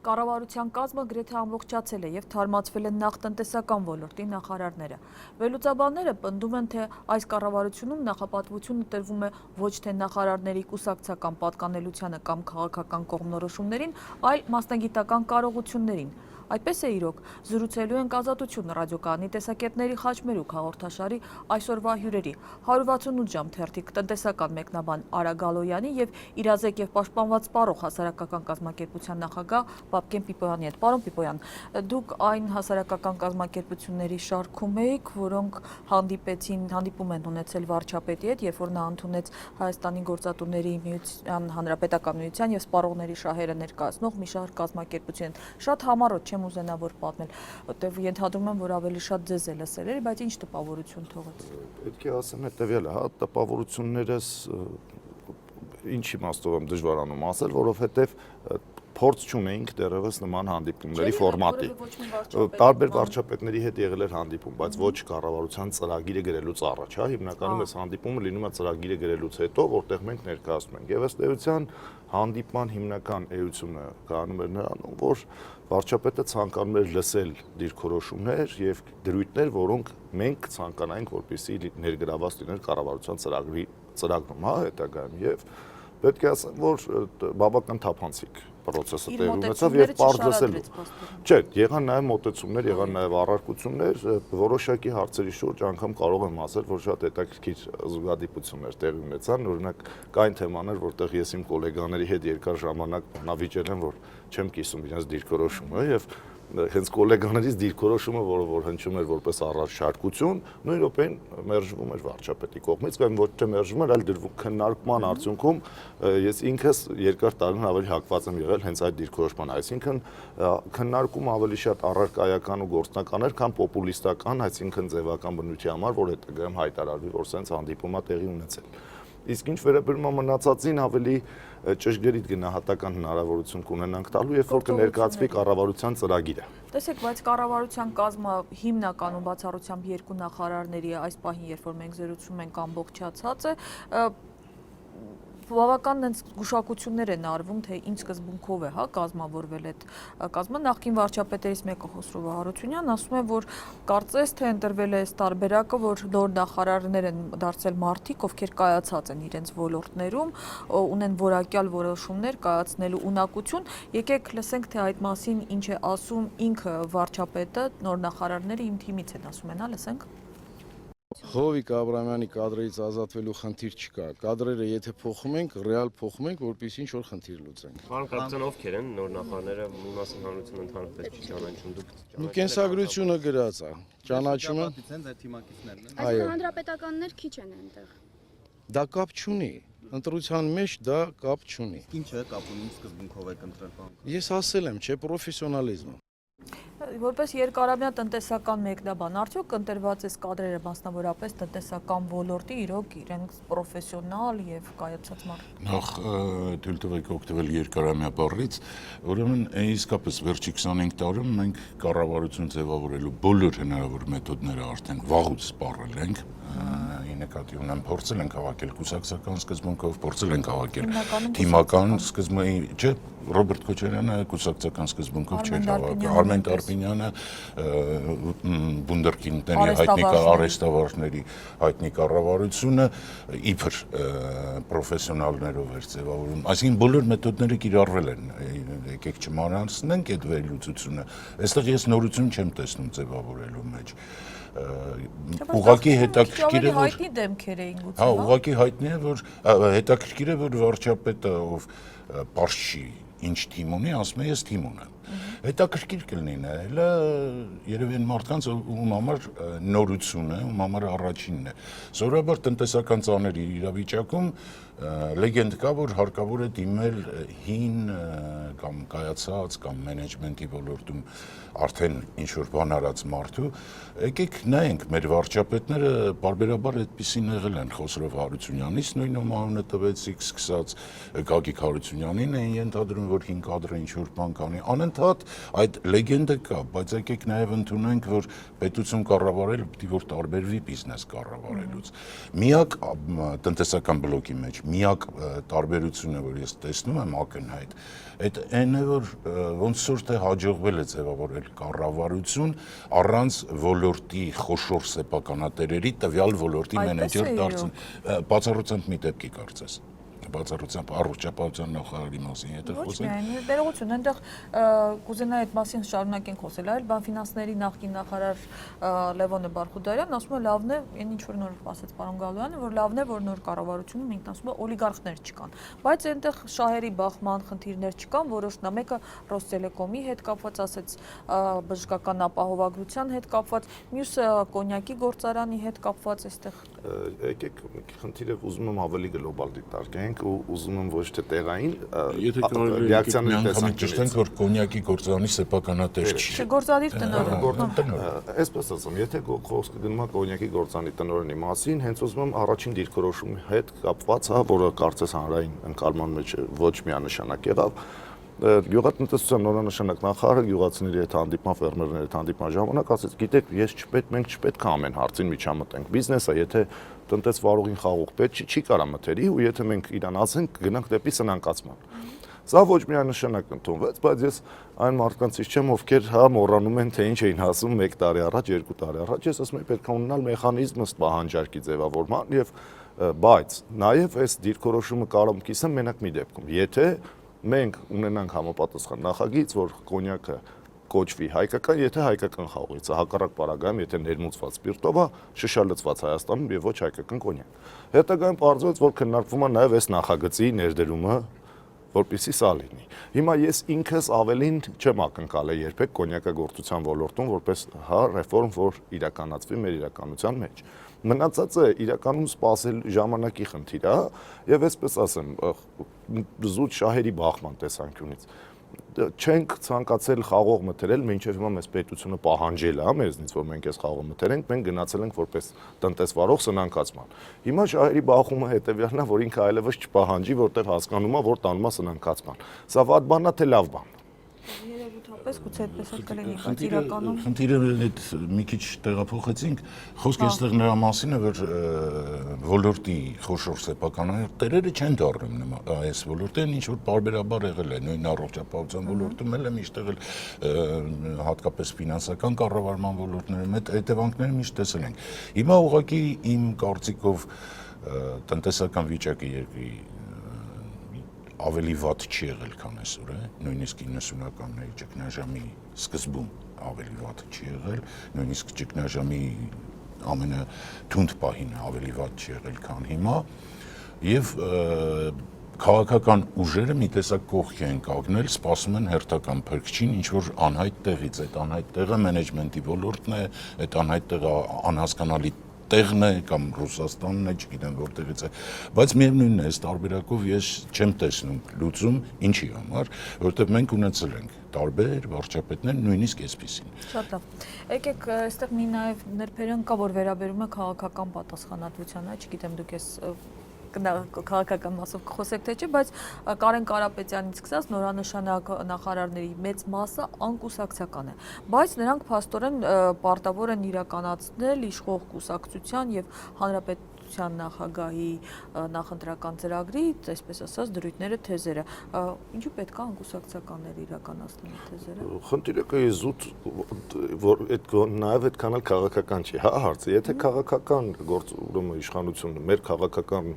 Կառավարության կազմը գրեթե ամբողջացել է եւ թարմացվել են նախ տնտեսական ոլորտի նախարարները։ Վերլուծաբանները պնդում են, թե այս կառավարությունում նախապատվությունը տրվում է ոչ թե նախարարների կուսակցական պատկանելությանը կամ քաղաքական կողմնորոշումներին, այլ մասնագիտական կարողություններին։ Այդպես է իրոք, զրուցելու ենք Ազատություն ռադիոկայանի տեսակետների խաչմերուկ հաղորդաշարի այսօրվա հյուրերի 168 ժամ թերթիկ տնտեսական մեկնաբան Արա Գալոյանի եւ իրազեկ եւ պաշտպանված սպառող հասարակական կազմակերպության նախագահ Բաբկեն Պիպոյանի հետ։ Պարոն Պիպոյան, դուք այն հասարակական կազմակերպությունների շարքում եք, որոնք հանդիպում են ունեցել վարչապետի հետ, երբ որ նա ընդունեց Հայաստանի գործատուների միության, հանրապետական միության եւ սպառողների շահերը ներկայացնող մի շարք կազմակերպություն։ Շատ համառոտ չեմ ուզենա որ պատմել, որտեղ ենթադրում եմ, որ ավելի շատ ձեզ է լսել էր, բայց ինչ տպավորություն թողեց։ Պետք է ասեմ հետևյալը, հա, տպավորություններս ինչ իմաստով եմ դժվարանում ասել, որովհետև փորձ չունեինք դեռևս նման հանդիպումների ֆորմատի։ Տարբեր վարչապետների հետ եղել էր հանդիպում, բայց ոչ կառավարության ծրագիրը գրելուց առաջ, հա, հիմնականում այս հանդիպումը լինում է ծրագիրը գրելուց հետո, որտեղ մենք ներկայացնում ենք։ Եվ ըստ էության հանդիպման հիմնական էությունը կանում էր նրանում, որ վարչապետը ցանկանում էր լսել դիրքորոշումներ եւ դրույթներ, որոնք մենք ցանկանայինք, որպեսզի ներգրաված լինեն կառավարության ծրագրում, հա, հետագայում եւ պետք է ասեմ, որ բավական թափանցիկ process-ը տեղի ունեցավ եւ պարզ լսելու։ Չէ, եղան նաեւ մոտեցումներ, եղան նաեւ առարկություններ, որոշակի հարցերի շուրջ անգամ կարող եմ ասել, որ շատ հետաքրքիր զուգադիպություններ տեղի ունեցան, օրինակ կային թեմաներ, որտեղ ես իմ գոլեգաների հետ երկար ժամանակ բնավիճել եմ, որ չեմ կիսում իրենց դիրքորոշումը եւ հենց գոլեգաներից դիրքորոշումը, որ հնչում էր որպես առաջարկություն, նույն րոպեին մերժվում էր վարչապետի կողմից, կամ ոչ թե մերժվում էր, այլ դրվում քննարկման արդյունքում ես ինքս երկար տարիներ ավելի հակված եմ եղել հենց այդ դիրքորոշման, այսինքն քննարկումը ավելի շատ առարկայական ու գործնական էր, քան պոպուլիստական, այսինքն ձևական բնույթի համար, որ հետագայում հայտարարվի, որ սենց հանդիպումա տեղի ունեցել։ Իսկ ինչ վերաբերում է մնացածին, ավելի ճշգրիտ գնահատական հնարավորություն կունենանք տալու, երբ որ կներկայացվի կառավարության ծրագիրը։ Տեսեք, բայց կառավարության կազմը հիմնականում բացառությամբ երկու նախարարների այս պահին, երբ որ մենք զրուցում ենք, ամբողջացած է, բավական այնց գուշակություններ են արվում, թե ինչ սկզբունքով է, հա, կազմավորվել այդ կազմը։ Նախկին վարչապետերից մեկը Խոսրով Հարությունյանն ասում է, որ կարծես թե ընտրվել է այս տարբերակը, որ նոր նախարարներ են դարձել մարդիկ, ովքեր կայացած են իրենց ոլորտներում, ունեն որակյալ որոշումներ կայացնելու ունակություն։ Եկեք լսենք, թե այդ մասին ինչ է ասում ինքը վարչապետը, նոր նախարարները իմ թիմից են ասում են, հա, լսենք։ Հովիկ Աբրամյանի կադրերից ազատվելու խնդիր չկա։ Կադրերը եթե փոխում ենք, ռեալ փոխում ենք, որպեսզի ինչ որ խնդիր լուծենք։ Պարոն կապիտան, ովքեր են նոր նախարարները, մի մասն հանրությունը ընդհանրապես չի ճանաչում, դուք Կենսագրությունը գրած է, ճանաչում են։ Այսինքն հանրապետականներ քիչ են այնտեղ։ Դա կապ չունի։ Ընտրության մեջ դա կապ չունի։ Ինչ է կապ ունի, սկզբունքով եք ընտրել, պարոն։ Ես ասել եմ, չէ, պրոֆեսիոնալիզմ։ Որպես երկարամյա տնտեսական մեկնաբան, արդյոք ընտրված այս կադրերը մասնավորապես տնտեսական ոլորտի իրոք իրենց պրոֆեսիոնալ եւ կայացած մարդ։ Նախ թույլ տվեք օգտվել երկարամյա բառից, ուրեմն իսկապես վերջի 25 տարում մենք կառավարություն ձևավորելու բոլոր հնարավոր մեթոդները արդեն վաղուց սպառել ենք։ Ի նկատի ունեմ փորձել ենք հավաքել կուսակցական սկզբունքով, փորձել ենք հավաքել թիմական սկզբունքով, չէ, Ռոբերտ Քոչարյանը կուսակցական սկզբունքով չէր հավաքել, Արմեն Տարպինյանը բունդերկինդների հայտնի արհեստավարների հայտնի կառավարությունը իբր պրոֆեսիոնալներով էր ձևավորում, այսինքն բոլոր մեթոդները կիրառվել են, եկեք չմանրացնենք այդ վերլուծությունը, այստեղ ես նորություն չեմ տեսնում ձևավորելու մեջ։ Ուղղակի հետաքրքիր է, որ հայտնի դեմքեր էին գուցե։ Հա, ուղղակի հայտնի է, որ հետաքրքիր է, որ վարչապետը ով պարզ չի ինչ թիմ ունի, ասում է ես թիմ ունեմ։ Հետաքրքիր կլինի նայելը երևի այն մարդկանց ում համար նորություն է, ում համար առաջինն է։ Սովորաբար տնտեսական ծանր իրավիճակում լեգենդ կա, որ հարկավոր է դիմել հին կամ կայացած կամ մենեջմենտի ոլորտում արդեն ինչ-որ բան արած մարդու, եկեք նայենք, մեր վարչապետները բարբերաբար այդպիսին եղել են Խոսրով Հարությունյանից, նույն ոմանունը տվեցիք սկսած Գագիկ Հարությունյանին էին ենթադրում, որ հին կադրը ինչ-որ բան կանի, անընդհատ այդ լեգենդը կա, բայց եկեք նաև ընդունենք, որ պետություն կառավարել պետք է որ տարբերվի բիզնես կառավարելուց։ Միակ տնտեսական բլոկի մեջ միակ տարբերությունը, որ ես տեսնում եմ ակնհայտ, այդ այն է, որ ոնց որ թե հաջողվել է ձևավորել կառավարություն առանց ոլորտի խոշոր սեփականատերերի տվյալ ոլորտի մենեջեր դարձն, բացառությամբ մի դեպքի կարծես։ Բացառությամբ առողջապահության նախարարի մասին եթե Ոչ խոսենք։ միայն ներողություն, այնտեղ կուզենայի այդ մասին շարունակենք խոսել, այլ բանֆինանսների նախկին նախարար Լևոնը Բարխուդարյանն ասում է լավն է, այն ինչ որ նոր ասաց պարոն Գալոյանը, որ լավն է, որ նոր կառավարությունում ինքն ասում է օլիգարխներ չկան, բայց այնտեղ շահերի բախման խնդիրներ չկան, որոշնա մեկը Ռոստելեկոմի հետ կապված ասեց, բժշկական ապահովագրության հետ կապված, մյուսը կոնյակի գործարանի հետ կապված այստեղ։ Եկեք խնդիրը ուզում եմ ավելի գլոբալ դիտարկենք ու ուզում եմ ոչ թե տեղային Եթե կարելի է անգամ ճշտենք, որ կոնյակի գործարանի սեփականատեր չի։ Գործադիր տնօրեն։ Այսպես ասեմ, եթե խոսքը գնում է կոնյակի գործարանի տնօրենի մասին, հենց ուզում եմ առաջին դիրքորոշումի հետ կապված, որը կարծես հանրային ընկալման մեջ ոչ միանշանակ եղավ, Գյուղատնտեսության նորանշանակ նախարարը գյուղացիների հետ հանդիպման, ֆերմերների հետ հանդիպման ժամանակ ասեց, գիտեք, մենք չպետք է ամեն հարցին միջամտենք։ Բիզնեսը, եթե տնտեսվարողին խաղող պետք չի կարա մթերի, ու եթե մենք իրան ասենք, գնանք դեպի սնանկացման։ Սա ոչ միանշանակ ընդունվեց, բայց ես այն մարդկանցից չեմ, ովքեր մոռանում են, թե ինչ էին ասում 1 տարի առաջ, 2 տարի առաջ, ես ասում եմ, պետք է ունենալ մեխանիզմ ըստ պահանջարկի ձևավորման եւ բայց նաեւ այս դիրքորոշումը կարող եմ կիսեմ մենակ մի դեպքում, եթե մենք ունենանք համապատասխան նախագիծ, որ կոնյակը կոչվի հայկական, եթե հայկական խաղողից է, հակառակ պարագայում, եթե ներմուծված սպիրտով է, շշալցված Հայաստանում եւ ոչ հայկական կոնյակ։ Հետագայում պարզվեց, որ քննարկվում է նաեւ այս նախագծի ներդրումը, որպեսզի սա լինի։ Հիմա ես ինքս ավելին չեմ ակնկալել երբեք կոնյակագործության ոլորտում որպես ռեֆորմ, որ իրականացվի մեր իրականության մեջ։ Մնացածը իրականում սպասել ժամանակի խնդիր է, եւ այսպես ասեմ, զուտ շահերի բախման տեսանկյունից չենք ցանկացել խաղող մթերել, մինչև հիմա մեզ պետությունը պահանջել է մեզնից, որ մենք այս խաղողը մթերենք, մենք գնացել ենք որպես տնտեսվարող սնանկացման։ Հիմա շահերի բախումը հետեւյալն է, որ ինքը այլևս չպահանջի, որտեղ հասկանում է, որ տանում է սնանկացման։ Սա վատ բան է, թե լավ բան։ Երևութապես գուցե այդպես էլ կլինի, բայց իրականում խնդիրը այդ մի քիչ տեղափոխեցինք, խոսքը այստեղ նրա մասին է, որ ոլորտի խոշոր սեփականատերերը չեն դառնում այս ոլորտին, ինչ որ բարբերաբար եղել է, նույն առողջապահության ոլորտում էլ է միշտ եղել, հատկապես ֆինանսական կառավարման ոլորտներում այդ հետևանքները միշտ տեսել ենք։ Հիմա ուղղակի իմ կարծիքով տնտեսական վիճակը երկրի ավելի վատ չի եղել, քան այսօր է, նույնիսկ 90-ականների ճգնաժամի սկզբում ավելի վատ չի եղել, նույնիսկ ճգնաժամի ամենաթունդ պահին ավելի վատ չի եղել, քան հիմա, եւ քաղաքական ուժերը մի տեսակ կողքի են կանգնել, սպասում են հերթական փրկչին, ինչ որ անհայտ տեղից, այդ անհայտ տեղը մենեջմենտի ոլորտն է, այդ անհայտ տեղը անհասկանալի տեղն է կամ Ռուսաստանն է, չգիտեմ որտեղից է, բայց միևնույնն է, այս տարբերակով ես չեմ տեսնում լուծում ինչի համար, որովհետև մենք ունեցել ենք տարբեր վարչապետներ, նույնիսկ այսպիսին։ Շատ լավ։ Եկեք, այստեղ մի նաև ներբերան կա, որ վերաբերում է քաղաքական պատասխանատվությանը, չգիտեմ դուք ես քաղաքական մասով կխոսեք թե չէ, բայց Կարեն Կարապետյանից սկսած նորանշանակ նախարարների մեծ մասը անկուսակցական է, բայց նրանք փաստորեն պարտավոր են իրականացնել իշխող կուսակցության եւ հանրապետության նախագահի նախընտրական ծրագրի, այսպես ասած, դրույթները, թեզերը։ Ինչու պետք է անկուսակցականները իրականացնեն թեզերը։ Խնդիրը կա զուտ, որ այդ նաեւ այդքան էլ քաղաքական չի, հա, հարցը։ Եթե քաղաքական ուրեմն իշխանությունը, մեր քաղաքական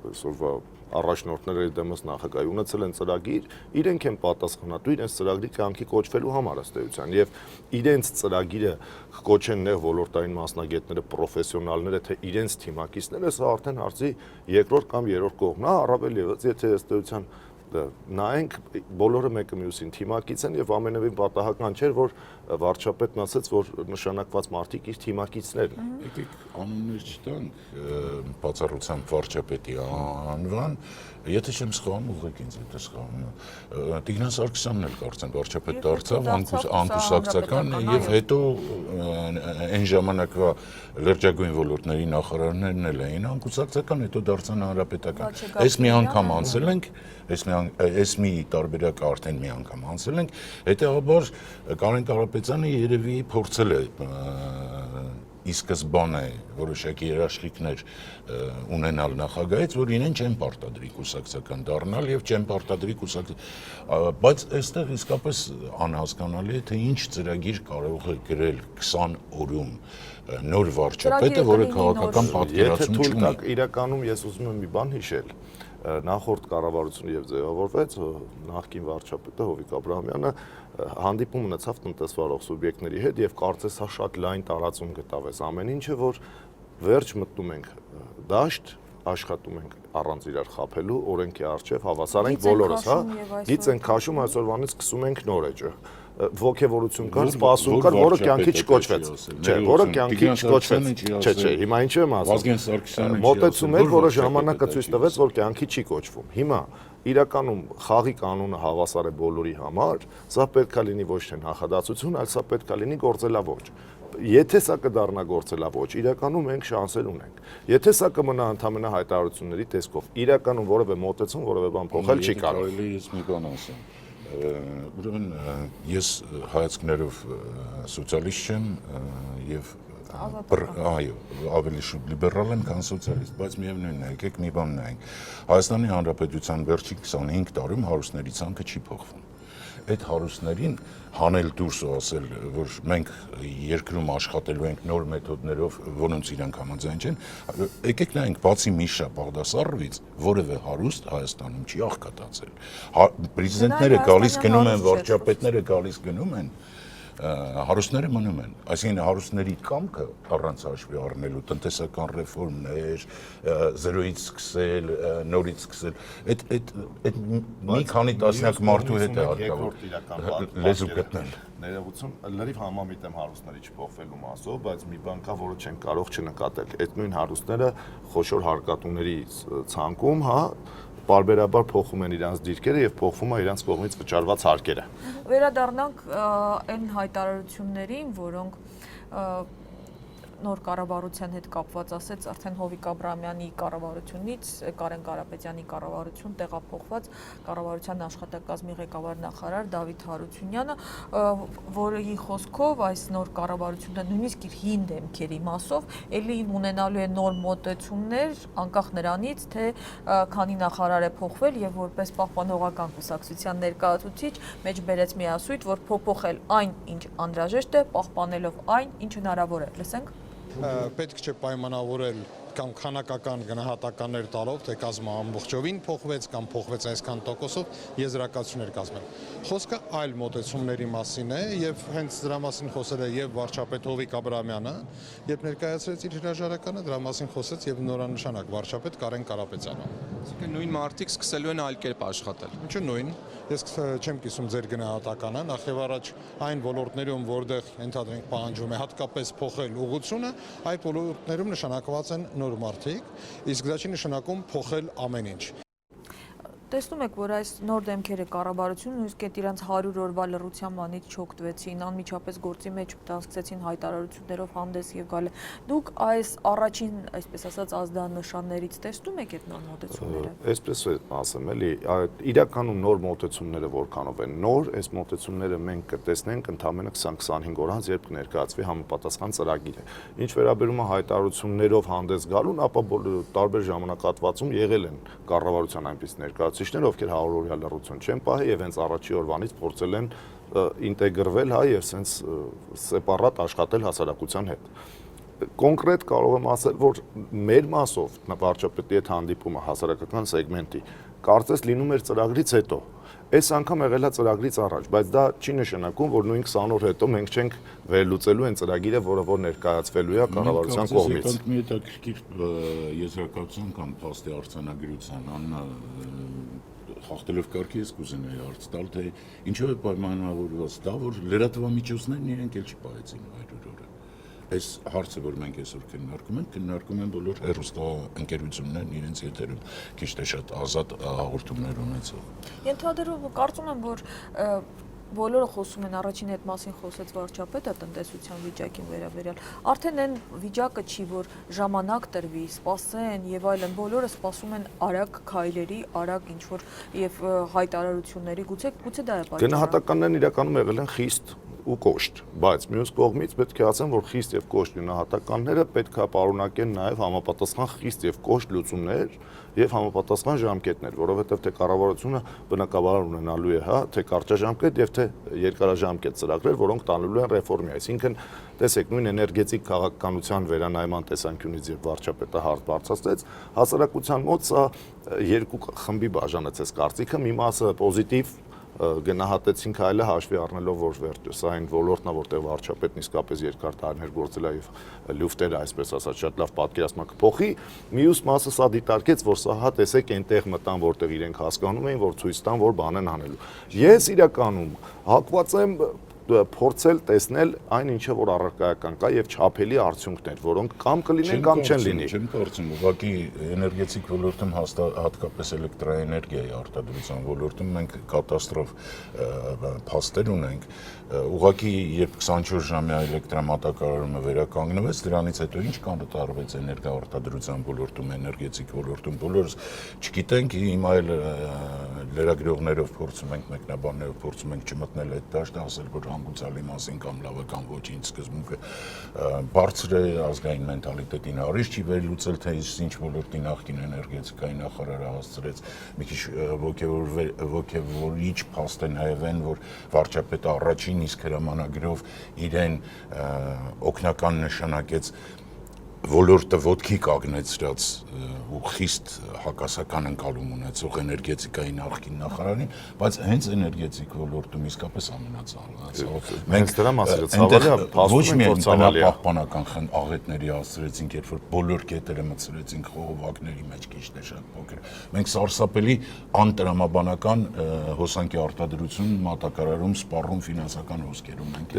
այսօրվա առաջնորդները դեմս նախագահի ունեցել են ծրագիր, իրենք են պատասխանատու իրենց ծրագրի կյանքի կոչվելու համար ըստ էության եւ իրենց ծրագիրը կոչեն նեղ ոլորտային մասնագետները, պրոֆեսիոնալները, թե իրենց թիմակիցները, սա արդեն հարցի երկրորդ կամ երրորդ կողմն է, առավել եւս եթե ըստ էության նայենք բոլորը մեկը մյուսին թիմակից են եւ ամենևին պատահական չէր, որ վարչապետն ասաց, որ նշանակված մարդիկ իր թիմակիցներն են։ Եկեք անուններ չտանք, բացառությամբ վարչապետի անվան, եթե չեմ սխալվում, ուղղակի ինձ հետ է սխալվում։ Տիգրան Սարգսյանն էլ կարծեմ վարչապետ դարձավ, անկուսակցական եւ հետո այն ժամանակվա լրջագույն ոլորտների նախարարներն էլ էին անկուսակցական, հետո դարձան հանրապետական։ Այս մի անգամ անցել ենք, այս մի տարբերակ արդեն մի անգամ անցել ենք, հետեւաբար Կարեն Կարապետյանը երևի փորձել է ի սկզբանե որոշակի երաշխիքներ ունենալ նախագահից, որ իրեն չեն պարտադրի կուսակցական դառնալ եւ չեն պարտադրի բայց այստեղ իսկապես անհասկանալի է թե ինչ ծրագիր կարող է գրել 20 օրում նոր վարչապետը, որը քաղաքական պատկերացում չունի։ Եթե իրականում ես ուզում եմ մի բան հիշել, նախորդ կառավարությունը եւ ձևավորվեց նախկին վարչապետը Հովիկ Աբրահամյանը հանդիպում ունեցավ տնտեսվարող սուբյեկտների հետ եւ կարծես հա շատ լայն տարածում գտավ այս ամեն ինչը, որ վերջ մտնում ենք դաշտ, աշխատում ենք առանց իրար խաբելու, օրենքի առջև հավասար ենք բոլորս, հա, գից ենք քաշում, այսօրվանից սկսում ենք նոր էջը։ Ոգևորություն կար, սպասում կար, որը կյանքի չկոչվեց։ Չէ, որը կյանքի չկոչվեց։ Չէ, հիմա ինչ եմ ասում։ Վազգեն Սարգսյանը մոտեցում էր, որը ժամանակը ցույց տվեց, որ կյանքի չի կոչվում։ Հիմա իրականում խաղի կանոնը հավասար է բոլորի համար, սա պետք է լինի ոչ թե նախադասություն, այլ սա պետք է լինի գործելավոճ։ Եթե սա կդառնա գործելավոճ, իրականում մենք շանսեր ունենք։ Եթե սա կմնա ընդհանրապես հայտարարությունների տեսքով, իրականում որևէ մոտեցում, որևէ բան փոխել չի կարող։ Ես մի բան ասեմ։ Ուրեմն ես հայացքներով սոցիալիստ չեմ եւ այո, ավելի շուտ լիբերալ եմ, քան սոցիալիստ, բայց միևնույնն է, եկեք մի բան նայենք։ Հայաստանի Հանրապետության վերջին 25 տարում հարուստների ցանկը չի փոխվում։ Այդ հարուստներին հանել դուրս ու ասել, որ մենք երկրում աշխատելու ենք նոր մեթոդներով, որոնց իրանք համաձայն չեն, եկեք նայենք, բացի Միշա Բաղդասարովից, որևէ հարուստ Հայաստանում չի աղքատացել։ Պրեզիդենտները գալիս գնում են, վարչապետները գալիս գնում են, հարուստները մնում են, այսինքն հարուստների կամքը առանց հաշվի առնելու տնտեսական ռեֆորմներ, զրոյից սկսել, նորից սկսել, այդ մի քանի տասնյակ մարդու հետ է հարկավոր լեզու գտնել։ Ներողություն, լրիվ համամիտ եմ հարուստների չփոխվելու մասով, բայց մի բան կա, որը չեն կարող չնկատել։ Այդ նույն հարուստները խոշոր հարկատուների ցանկում, հա, բարբերաբար փոխում են իրանց դիրքերը եւ փոխվում է իրանց կողմից վճարված հարկերը։ Վերադառնանք այն հայտարարություններին, որոնք նոր կառավարության հետ կապված ասեց արդեն Հովիկ Աբրահամյանի կառավարությունից Կարեն Կարապետյանի կառավարություն տեղափոխված կառավարության աշխատակազմի ղեկավար նախարար Դավիթ Հարությունյանը, որի խոսքով այս նոր կառավարությունը նույնիսկ իր հին դեմքերի մասով ելի ունենալու է նոր մոտեցումներ, անկախ նրանից, թե քանի նախարար է փոխվել եւ որպես պահպանողական կուսակցության ներկայացուցիչ մեջ բերեց մի ասույթ, որ փոփոխել այն, ինչ անհրաժեշտ է, պահպանելով այն, ինչ հնարավոր է։ Լսենք։ Պետք չէ պայմանավորել կամ քանակական գնահատականներ տալով, թե կազմը ամբողջովին փոխվեց կամ փոխվեց այսքան տոկոսով, եզրակացություններ կազմել։ Խոսքը այլ մոտեցումների մասին է եւ հենց դրա մասին խոսել է եւ վարչապետ Հովիկ Աբրահամյանը, երբ ներկայացրեց իր հրաժարականը, դրա մասին խոսեց եւ նորանշանակ վարչապետ Կարեն Կարապետյանը։ Այսինքն նույն մարդիկ սկսելու են այլ կերպ աշխատել։ Ինչու նույն։ Ես չեմ կիսում ձեր գնահատականը, նախ եւ առաջ այն ոլորտներում, որտեղ ընդհանրենք պահանջում է հատկապես փոխել ուղղությունը, այդ ոլորտներում նշանակված են նոր մարդիկ, իսկ դա չի նշանակում փոխել ամեն ինչ։ Տեսնում եք, որ այս նոր դեմքերը կառավարությունը նույնիսկ այդ իրանց 100 օրվա լռության մանից չօգտվեցին, անմիջապես գործի մեջ մտածեցին հայտարարություններով հանդես եւ գալը։ Դուք այս առաջին, այսպես ասած, ազդանշաններից տեսնում եք այդ նոր մոտեցումները։ Այսպես ասեմ, էլի, իրականում նոր մոտեցումները որքանով են նոր, այս մոտեցումները մենք կտեսնենք ընդամենը 20-25 օր անց, երբ կներկայացվի համապատասխան ծրագիրը։ Ինչ վերաբերում է հայտարարություններով հանդես գալուն, ապա տարբեր ժամանակահատվածում եղել են կառավարության այնպես ներկայացուցիչներ, ովքեր 100-օրյա լռություն չեն պահել եւ հենց առաջի օրվանից փորձել են ինտեգրվել, հա, եւ սենց սեպարատ աշխատել հասարակության հետ։ Կոնկրետ կարող եմ ասել, որ մեր մասով վարչապետի հետ հանդիպումը հասարակական սեգմենտի կարծես լինում էր ծրագրից հետո։ Այս անգամ եղել է ծրագրից առաջ, բայց դա չի նշանակում, որ նույն 20 օր հետո մենք չենք վերլուծելու այն ծրագիրը, որը որ ներկայացվելու է կառավարության կողմից։ Մենք մի հետաքրքիր եզրակացություն կամ փաստի արձանագրության Աննա խախտելով կարգի ես կուզենայի հարց տալ, թե ինչով է պայմանավորված դա, որ լրատվամիջոցներն իրենք էլ չպահեցին այդ օրը։ Այս հարցը, որ մենք այսօր քննարկում են բոլոր հեռուստաընկերություններն իրենց եթերում քիչ թե շատ ազատ հաղորդումներ ունեցող։ Ենթադրում կարծում եմ, որ բոլորը խոսում են, առաջին այդ մասին խոսեց վարչապետը տնտեսության վիճակին վերաբերյալ։ Արդեն այն վիճակը չի, որ ժամանակ տրվի, սպասեն եւ այլն, բոլորը սպասում են արագ քայլերի, արագ ինչ որ եւ հայտարարությունների, գուցե դա է պատճառը։ Գնահատականներն իրականում եղել են խիստ ու կոշտ, բայց մյուս կողմից պետք է ասեմ, որ խիստ եւ կոշտ գնահատականները պետք է պարունակեն նաեւ համապատասխան խիստ եւ կոշտ լուծումներ եւ համապատասխան ժամկետներ, որովհետեւ թե կառավարությունը բնականաբար ունենալու է, թե կարճաժամկետ եւ թե երկարաժամկետ ծրագրեր, որոնք տանելու են ռեֆորմի, այսինքն տեսեք, նույն էներգետիկ քաղաքականության վերանայման տեսանկյունից եւ վարչապետը հարց բարձրացրեց, հասարակության մոտ սա երկու խմբի բաժանեցես կարծիքը, մի մասը պոզիտիվ գնահատեցինք այլը հաշվի առնելով, որ վերջը սա այն ոլորտն է, որտեղ վարչապետն իսկապես երկար տարիներ գործել է եւ լուֆտերը, այսպես ասած, շատ լավ պատկերացման կփոխի, մյուս մասը սա դիտարկեց, որ սա հա տեսեք այնտեղ մտան, որտեղ իրենք հասկանում էին, որ ցույց տան, որ բան են անելու։ Ես իրականում հակված եմ փորձել տեսնել այն ինչը որ առարկայական կա եւ չափելի արդյունքներ, որոնք կամ կլինեն կամ չեն լինի։ Չեմ կարծում, ուղղակի էներգետիկ ոլորտում հատկապես էլեկտրաէներգիայի արտադրության ոլորտում մենք կատաստրոֆ փաստեր ունենք։ Ուղղակի երբ 24 ժամյա էլեկտրամատակարարումը վերականգնվեց, դրանից հետո ինչ կատարվեց էներգաարտադրության ոլորտում, էներգետիկ ոլորտում, բոլորս չգիտենք, հիմա էլ լրագրողներով փորձում ենք, մեկնաբաններով փորձում ենք չմտնել այդ դաշտը, ասել որ հանգուցալի մասին կամ լավ է կամ ոչինչ սկզբունքը բարձր է ազգային մենտալիտետին հարից չի վերլուծել, թե ինչ ոլորտի նախկին էներգետիկայի նախարարը հասցրեց մի քիչ ոգևորիչ փաստ է նաև այն, որ վարչապետը առաջին իսկ հրամանագրով իրեն օգնական նշանակեց ոլորտը ոտքի կանգնեցրած ու խիստ հակասական ընկալում ունեցող էներգետիկայի նախկին նախարարին, բայց հենց էներգետիկ ոլորտում իսկապես ամենածանրացավ։ Մենք դրա մասին ցավալի է, ոչ միայն բնապահպանական աղետների հասցրեցինք, երբ որ բոլոր կետերը մտցրեցինք խողովակների մեջ քիչ թե շատ փոքր։ Մենք սարսափելի անտրամաբանական հոսանքի արտադրություն մատակարարում, սպառում ֆինանսական հոսքերում ենք։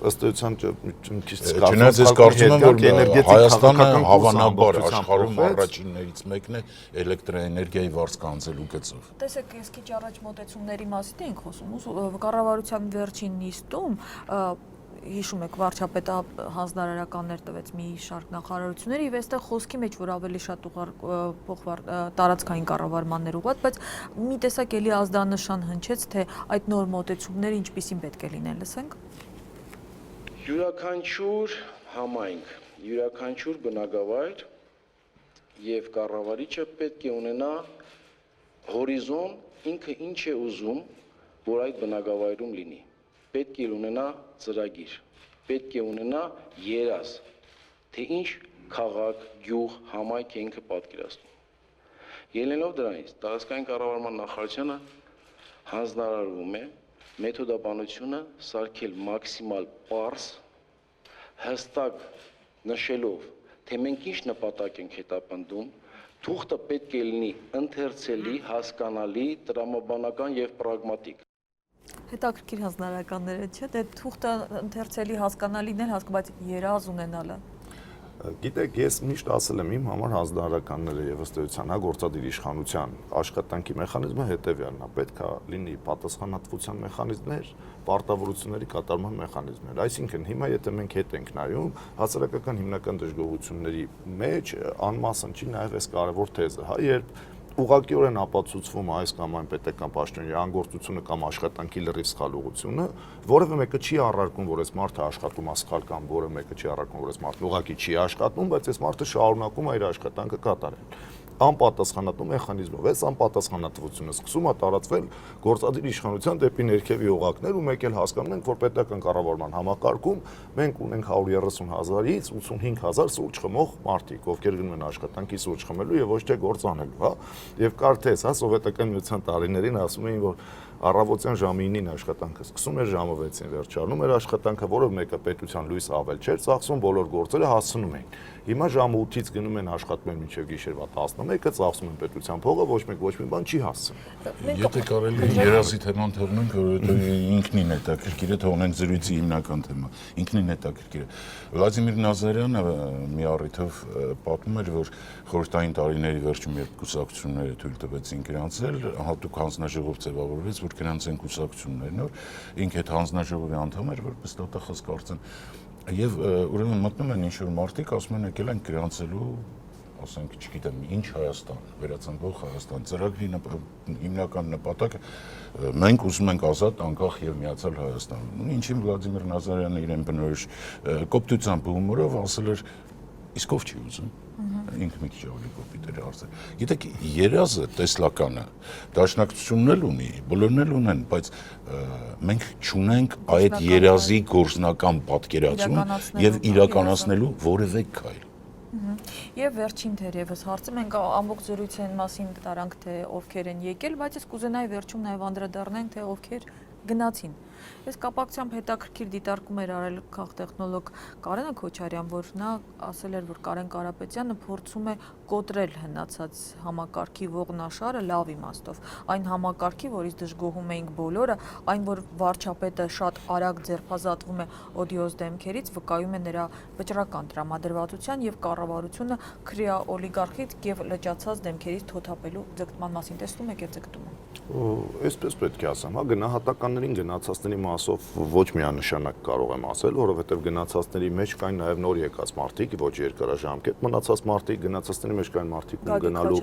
Ըստ էության քիչ չնայած ես կարծում եմ, որ Հայաստանը հավանաբար աշխարհում առաջիններից մեկն է էլեկտրաէներգիայի վարձկանցելու գծով։ Տեսեք, ես քիչ առաջ մոտեցումների մասին ենք խոսում, կառավարության վերջին նիստում հիշում եք վարչապետը հանձնարարականներ տվեց մի շարք նախարարությունների եւ այստեղ խոսքի մեջ որ ավելի շատ տարածքային կառավարմաններ ուղղված, բայց մի տեսակ էլի ազդանշան հնչեց, թե այդ նոր մոտեցումները ինչպիսին պետք է լինեն, լսենք։ Յուրաքանչյուր համայնք, յուրաքանչյուր բնակավայր եւ կառավարիչը պետք է ունենա հորիզոն, ինքը ինչ է ուզում, որ այդ բնակավայրում լինի։ Պետք է ունենա ծրագիր, պետք է ունենա երազ, թե ինչ քաղաք, գյուղ, համայնք է ինքը պատկերացնում։ Ելնելով դրանից, տարածքային կառավարման նախարարությունը հանձնարարվում է մեթոդաբանությունը սարքել մաքսիմալ պարզ, հստակ նշելով, թե մենք ինչ նպատակ ենք հետապնդում, թուղթը պետք է լինի ընթերցելի, հասկանալի, տրամաբանական եւ պրագմատիկ։ Հետաքրքիր հանձնարարականները չէ, դե թուղթը ընթերցելի հասկանալին էլ բայց երազ ունենալը։ Գիտեք, ես միշտ ասել եմ իմ համար հանձնարարականները եւ ըստ էության գործադիր իշխանության աշխատանքի մեխանիզմը հետեւյալն է, պետք է լինի պատասխանատվության մեխանիզմներ, պարտավորությունների կատարման մեխանիզմներ։ Այսինքն հիմա եթե մենք հետ ենք նայում, հասարակական հիմնական դժգոհությունների մեջ անմասն չի նաեւ այս կարևոր թեզը, հա, երբ ուղղակիորեն ապացուցվում այս կամ այն պետական պաշտոնյայի անգործությունը կամ աշխատանքի լրիվ սխալողությունը, որևէ մեկը չի առարկում, որ այս մարդը աշխատում է սխալ կամ որևէ մեկը չի առարկում, որ այս մարդն ուղղակի չի աշխատում, բայց այս մարդը շարունակում է իր աշխատանքը կատարել։ Անպատասխանատու մեխանիզմով այս անպատասխանատվությունը սկսում է տարածվել գործադիր իշխանության դեպի ներքևի օղակներ ու մեկ էլ հասկանում ենք, որ պետական կառավարման համակարգում մենք ունենք 130,000-ից 85,000 սուրճ խմող մարդիկ, ովքեր գնում են աշխատանքի սուրճ խմելու եւ ոչ թե գործ անելու, հա։ Եվ կարծես, հա, սովետական միության տարիներին ասում էին, որ առավոտյան ժամը 9-ին աշխատանքը սկսում էր, ժամը 6-ին վերջանում էր աշխատանքը, որով մեկը պետության լույս ավել չէր ծախսում, բոլոր գործերը հասցնում էին։ Հիմա ժամը 8-ից գնում են աշխատում են մինչև գիշերվա 11-ը, ծախսում են պետության փողը, ոչ մի բան չի հասցնում։ Եթե կարելի է երազի թեման թողնենք, որովհետեւ ինքնին հետաքրքիր է, թողնենք զրույցի հիմնական թեմա։ Ինքնին հետաքրքիր է։ Վլադիմիր Նազարյանը մի առիթով պատմում էր, որ խորհրդային տարիների վերջում երբ կուսակցությունները թույլ տվեցին գրանցել, հատուկ հանձնաժողով ձևավորվեց, որ գրանցեն կուսակցություններն, որ ինքը այդ հանձնաժողովի անդամ էր, որպես դատախազ կարծեն։ Եվ ուրեմն մտնում են ինչ-որ մարդիկ, ասում են եկել են գրանցելու ասենք, չգիտեմ, ինչ Հայաստան, վերածնվող Հայաստան, ծրագրի հիմնական նպատակը մենք ուզում ենք ազատ, անկախ եւ միացյալ Հայաստան։ Ինչին Վլադիմիր Նազարյանը իրեն բնորոշ կոպտությամբ ու հումորով ասել էր, իսկ ով չի ուզում։ Ինքը մի քիչ ավելի կոպիտ էր ասել։ Գիտեք, երազը տեսլականը դաշնակցությունն էլ ունի, բոլորն էլ ունեն, բայց մենք չունենք այդ երազի գործնական պատկերացում եւ իրականացնելու որևէ քայլ։ Եվ վերջին թերևս հարցը մենք ամբողջ զրույցի մասին տարանք թե ովքեր են եկել, բայց ես կուզենայի վերջում նաև անդրադառնանք թե ովքեր գնացին։ Ես կապակցությամբ հետաքրքիր դիտարկում էր արել քաղտեխնոլոգ Կարենը Քոչարյան, որ նա ասել էր, որ Կարեն Կարապետյանը փորձում է կոտրել հնացած համակարգի ողնաշարը լավ իմաստով։ Այն համակարգի, որից դժգոհում էինք բոլորը, այն, որ վարչապետը շատ արագ ձերբազատվում է օդիոզ դեմքերից, վկայում է նրա վճռական տրամադրվածության եւ կառավարությունը քրեա օլիգարխից եւ լճացած դեմքերից թոթափելու ձգտման մասին։ Տեսնում եք այդ ձգտումը։ Այսպես պետք է ասեմ, հա, գնահատականներին գնացածների մասով ոչ միանշանակ կարող եմ ասել, որովհետև գնացածների մեջ կային նաև նոր եկած մարդիկ, ոչ երկարաժամկետ մնացած մարդիկ, գնացածների մեջ կային մարդիկ ու գնալու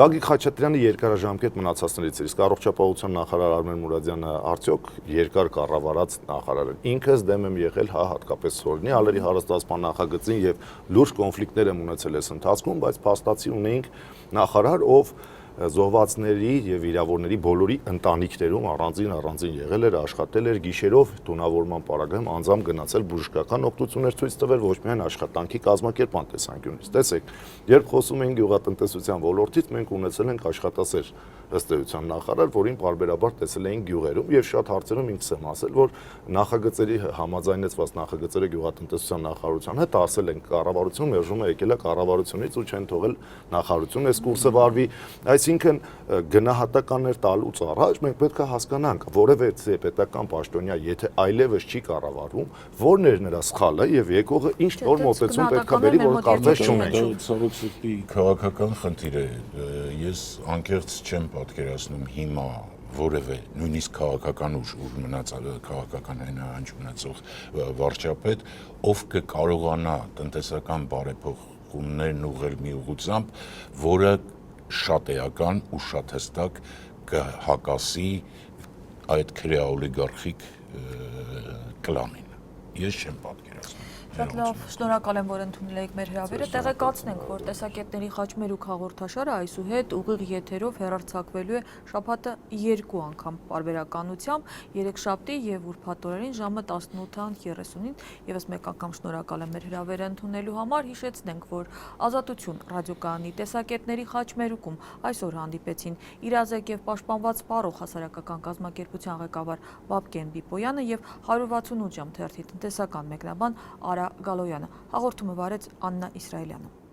Գագիկ Խաչատրյանը երկարաժամկետ մնացածներից էր, իսկ առողջապահության նախարար Արմեն Մուրադյանը արդյոք երկար կառավարած նախարար է։ Ինքս դեմ եմ եղել, հա, հատկապես Սորնի ալերի հարստացման նախագծին եւ լուրջ կոնֆլիկտներ եմ ունեցել այս ընթացքում, բայց փաստացի ունեինք նախարար, ով զոհվածների եւ վիրավորների բոլորի ընտանիքներում առանձին եղել էր, աշխատել էր գիշերով տունավորման պարագայում անձամբ գնացել բժշկական օգնություններ ցույց տվել ոչ միայն աշխատանքի կազմակերպման տեսանկյունից։ Տեսեք, երբ խոսում ենք գյուղատնտեսության ոլորտից, մենք ունեցել ենք աշխատասեր ըստ էության նախարար, որին պարբերաբար տեսել էին գյուղերում եւ շատ հարցերում ինքս եմ ասել, որ նախագծերի համաձայնեցված նախագծերը գյուղատնտեսության նախարարության հետ ասել են կառավարություն մերժում է եկել է կառավարությունից ու չեն թողել նախարարությունը այս կուրսը վարվի, այսինքն գնահատականներ տալուց առաջ մենք պետք է հասկանանք, որևէ պետական պաշտոնյա եթե այլևս չի կառավարում, որն էր նրա սխալը եւ եկողը ինչ որ մոտեցում պետք է բերի, որ կարծես չունենք։ Ցավոք սրտի քաղաքական խնդիր է, ես անկեղծ չեմ պատկերացնում հիմա որևէ նույնիսկ քաղաքական ուժ մնաց քաղաքական հնարանջ ունեցող վարչապետ, ով կկարողանա տնտեսական բարեփոխումներն ուղղել մի ուղղությամբ, որը շատ էական ու շատ հստակ կհակասի այդ քրեա օլիգարխիկ կլանին։ Ես չեմ պատկերացնում։ Շատ լավ, շնորհակալ եմ, որ ընդունել եք մեր հրավերը։ Տեղեկացնենք, որ տեսակետների խաչմերուկ հաղորդաշարը այսուհետ ուղիղ եթերով հեռարձակվելու է շաբաթը 2 անգամ պարբերականությամբ, երեքշաբթի եւ ուրբաթ օրերին ժամը 18:30-ին։ Եվս մեկ անգամ շնորհակալ եմ մեր հրավերը ընդունելու համար։ Հիշեցնենք, որ Ազատություն ռադիոկայանի տեսակետների խաչմերուկում այսօր հանդիպեցին իրազեկ եւ պաշտպանված Պարող հասարակական կազմակերպության ղեկավար Բաբկեն Բիպոյանը եւ 168 ժամ թերթի տնտեսական մեկնաբան Արա Գալոյանը։ Հաղորդումը վարեց Աննա Իսրայելյանը։